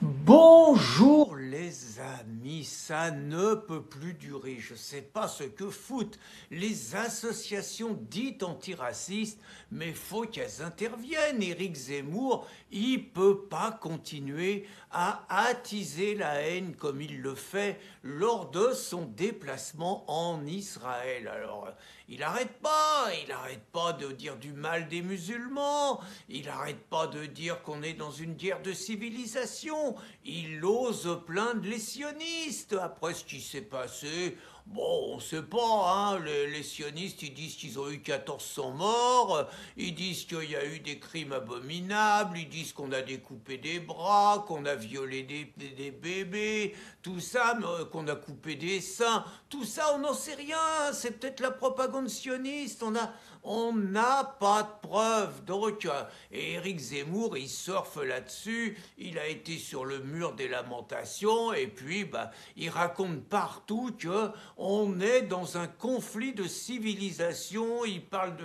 Bonjour les amis, ça ne peut plus durer. Je ne sais pas ce que foutent les associations dites antiracistes, mais faut qu'elles interviennent. Éric Zemmour, il peut pas continuer à attiser la haine comme il le fait lors de son déplacement en Israël. Alors, il arrête pas de dire du mal des musulmans, il arrête pas de dire qu'on est dans une guerre de civilisation, il ose plaindre les sionistes après ce qui s'est passé. Bon, on sait pas, hein, les sionistes, ils disent qu'ils ont eu 1400 morts, ils disent qu'il y a eu des crimes abominables, ils disent qu'on a découpé des bras, qu'on a violé des bébés, tout ça, qu'on a coupé des seins, tout ça, on n'en sait rien, c'est peut-être la propagande sioniste, on n'a pas de preuves. Donc, et Éric Zemmour, il surfe là-dessus, il a été sur le mur des lamentations, et puis, il raconte partout que on est dans un conflit de civilisation, il parle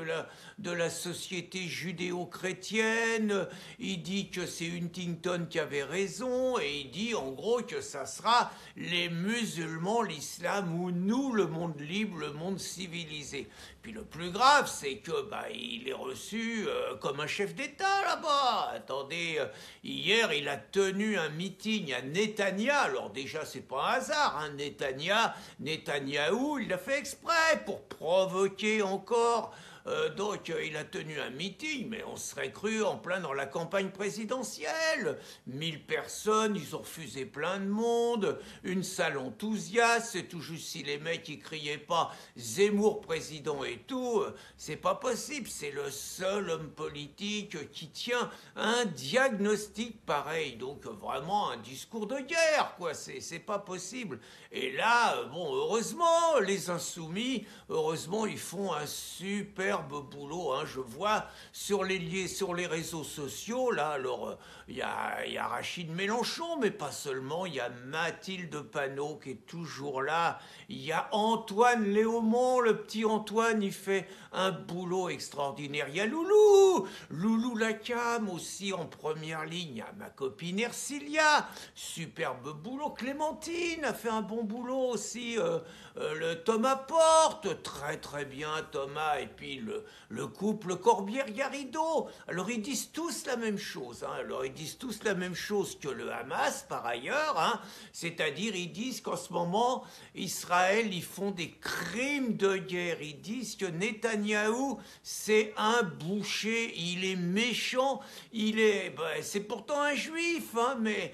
de la société judéo-chrétienne, il dit que c'est Huntington qui avait raison, et il dit en gros que ça sera les musulmans, l'islam, ou nous, le monde libre, le monde civilisé. Puis le plus grave, c'est que il est reçu comme un chef d'État là-bas. Attendez, hier il a tenu un meeting à Netanya. Alors déjà c'est pas un hasard, hein, Netanyahou, il l'a fait exprès pour provoquer encore. Donc il a tenu un meeting, mais on serait cru en plein dans la campagne présidentielle. 1000 personnes, ils ont refusé plein de monde, une salle enthousiaste, c'est tout juste si les mecs ils criaient pas Zemmour président et tout, c'est pas possible, c'est le seul homme politique qui tient un diagnostic pareil, donc vraiment un discours de guerre, quoi, c'est pas possible. Et là, bon, heureusement, les insoumis, heureusement, ils font un superbe boulot, hein. Je vois sur les réseaux sociaux, là, alors, il y a Rachid Mélenchon, mais pas seulement, il y a Mathilde Panot qui est toujours là, il y a Antoine Léaumont, le petit Antoine, il fait un boulot extraordinaire, il y a Loulou Lacam aussi en première ligne, il y a ma copine Ercilia, superbe boulot, Clémentine a fait un bon boulot aussi, le Thomas Porte, très très bien Thomas, et puis le couple Corbière-Garrido. Alors ils disent tous la même chose, hein. Alors ils disent tous la même chose que le Hamas par ailleurs, hein. C'est-à-dire ils disent qu'en ce moment Israël ils font des crimes de guerre, ils disent que Netanyahou c'est un boucher, il est méchant, c'est pourtant un juif, hein, mais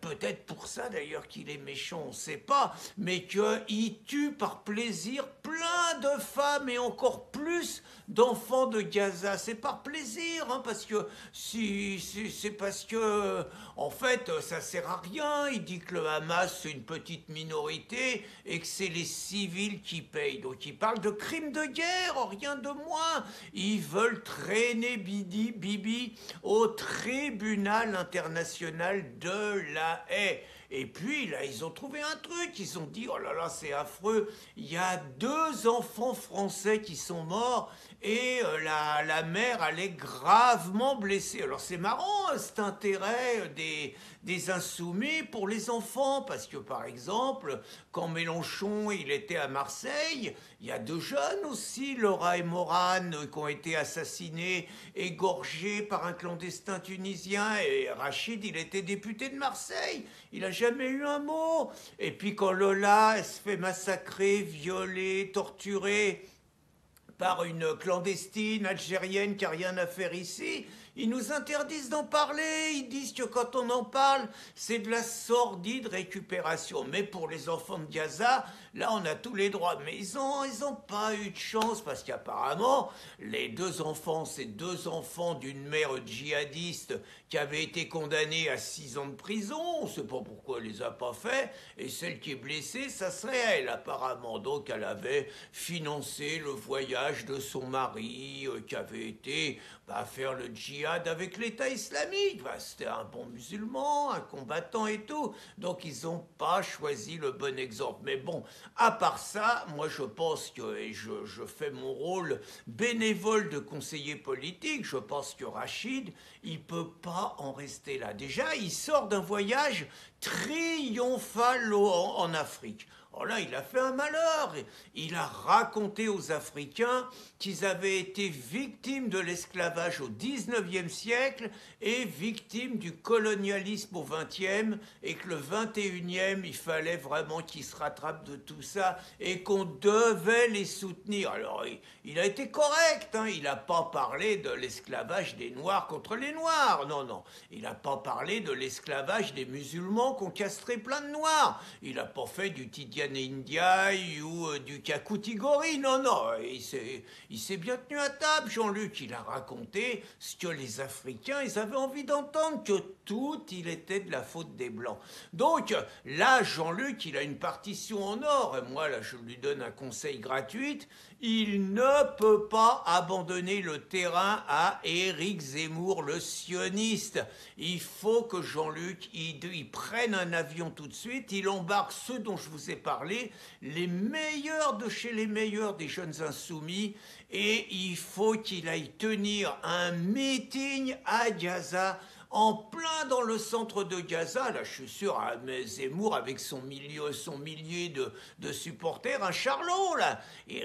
peut-être pour ça d'ailleurs qu'il est méchant, on ne sait pas, mais qu'il tue par plaisir plein de femmes et encore plus d'enfants de Gaza. C'est par plaisir, hein, parce que c'est parce que en fait ça sert à rien. Il dit que le Hamas c'est une petite minorité et que c'est les civils qui payent. Donc il parle de crimes de guerre, rien de moins. Ils veulent traîner Bibi au tribunal international de la haie. Et puis là, ils ont trouvé un truc, ils ont dit, oh là là, c'est affreux, il y a 2 enfants français qui sont morts et la mère, elle est gravement blessée. Alors c'est marrant, cet intérêt des insoumis pour les enfants, parce que par exemple, quand Mélenchon il était à Marseille, il y a 2 jeunes aussi, Laura et Morane, qui ont été assassinés, égorgés par un clandestin tunisien, et Rachid, il était député de Marseille, il a jamais eu un mot. Et puis quand Lola, elle se fait massacrer, violer, torturer par une clandestine algérienne qui n'a rien à faire ici, ils nous interdisent d'en parler, ils disent que quand on en parle, c'est de la sordide récupération. Mais pour les enfants de Gaza, là on a tous les droits. Mais ils ont pas eu de chance parce qu'apparemment, les 2 enfants, c'est 2 enfants d'une mère djihadiste qui avait été condamnée à 6 ans de prison, on ne sait pas pourquoi elle les a pas fait, et celle qui est blessée, ça serait elle apparemment. Donc elle avait financé le voyage de son mari qui avait été bah, faire le djihad avec l'État islamique. Bah, c'était un bon musulman, un combattant et tout. Donc ils n'ont pas choisi le bon exemple. Mais bon, à part ça, moi je pense que, et je fais mon rôle bénévole de conseiller politique, je pense que Rachid, il peut pas en rester là. Déjà, il sort d'un voyage triomphal en Afrique. Oh là, il a fait un malheur. Il a raconté aux Africains qu'ils avaient été victimes de l'esclavage au XIXe siècle et victimes du colonialisme au XXe, et que le XXIe, il fallait vraiment qu'ils se rattrapent de tout ça et qu'on devait les soutenir. Alors, il a été correct, hein. Il n'a pas parlé de l'esclavage des Noirs contre les Noirs. Non, non. Il n'a pas parlé de l'esclavage des musulmans qu'on castrait plein de Noirs. Il n'a pas fait du Tidiane Ndiaye ou du Kakoutigori. Non, non. Il s'est bien tenu à table, Jean-Luc. Il a raconté ce que les Africains, ils avaient envie d'entendre, que tout, il était de la faute des Blancs. Donc, là, Jean-Luc, il a une partition en or. Et moi, là, je lui donne un conseil gratuit. Il ne peut pas abandonner le terrain à Éric Zemmour, le sioniste. Il faut que Jean-Luc, il prenne un avion tout de suite, il embarque ceux dont je vous ai parlé, les meilleurs de chez les meilleurs des jeunes insoumis, et il faut qu'il aille tenir un meeting à Gaza, en plein dans le centre de Gaza. Là, je suis sûr, hein, mais Zemmour avec son millier de supporters, un charlot, là. Et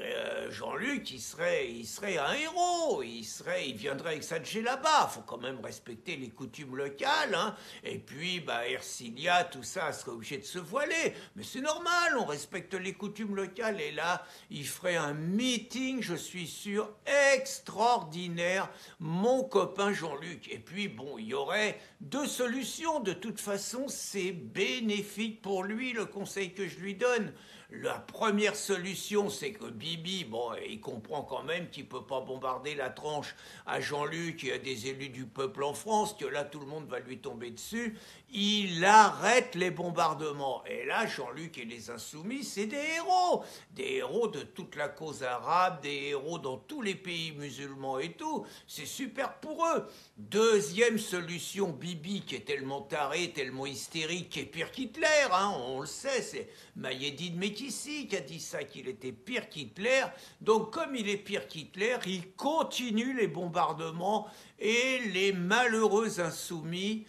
Jean-Luc, il serait un héros. Il viendrait avec sa djellaba. Faut quand même respecter les coutumes locales, hein. Et puis, bah, Ercilia, tout ça, serait obligé de se voiler. Mais c'est normal, on respecte les coutumes locales. Et là, il ferait un meeting, je suis sûr, extraordinaire, mon copain Jean-Luc. Et puis, bon, il y aurait deux solutions. De toute façon, c'est bénéfique pour lui, le conseil que je lui donne. La première solution, c'est que Bibi, bon, il comprend quand même qu'il ne peut pas bombarder la tranche à Jean-Luc et à des élus du peuple en France, que là, tout le monde va lui tomber dessus. Il arrête les bombardements. Et là, Jean-Luc et les Insoumis, c'est des héros de toute la cause arabe, des héros dans tous les pays musulmans et tout. C'est super pour eux. Deuxième solution, Bibi, qui est tellement taré, tellement hystérique, qui est pire qu'Hitler, hein, on le sait, c'est Mayedine Mekissi qui a dit ça, qu'il était pire qu'Hitler. Donc, comme il est pire qu'Hitler, il continue les bombardements et les malheureux insoumis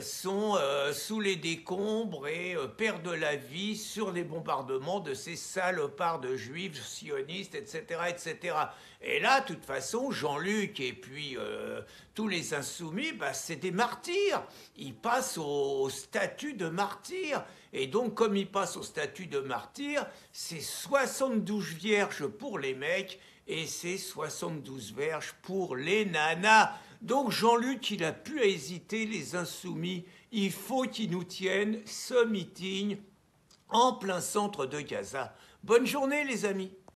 sont sous les décombres et perdent la vie sur les bombardements de ces salopards de juifs sionistes, etc., etc. Et là, de toute façon, Jean-Luc et puis tous les insoumis, bah, c'est des martyrs. Ils passent au statut de martyrs. Et donc, comme ils passent au statut de martyrs, c'est 72 vierges pour les mecs et c'est 72 verges pour les nanas. Donc Jean-Luc, il n'a plus à hésiter, les insoumis, il faut qu'ils nous tiennent ce meeting en plein centre de Gaza. Bonne journée les amis.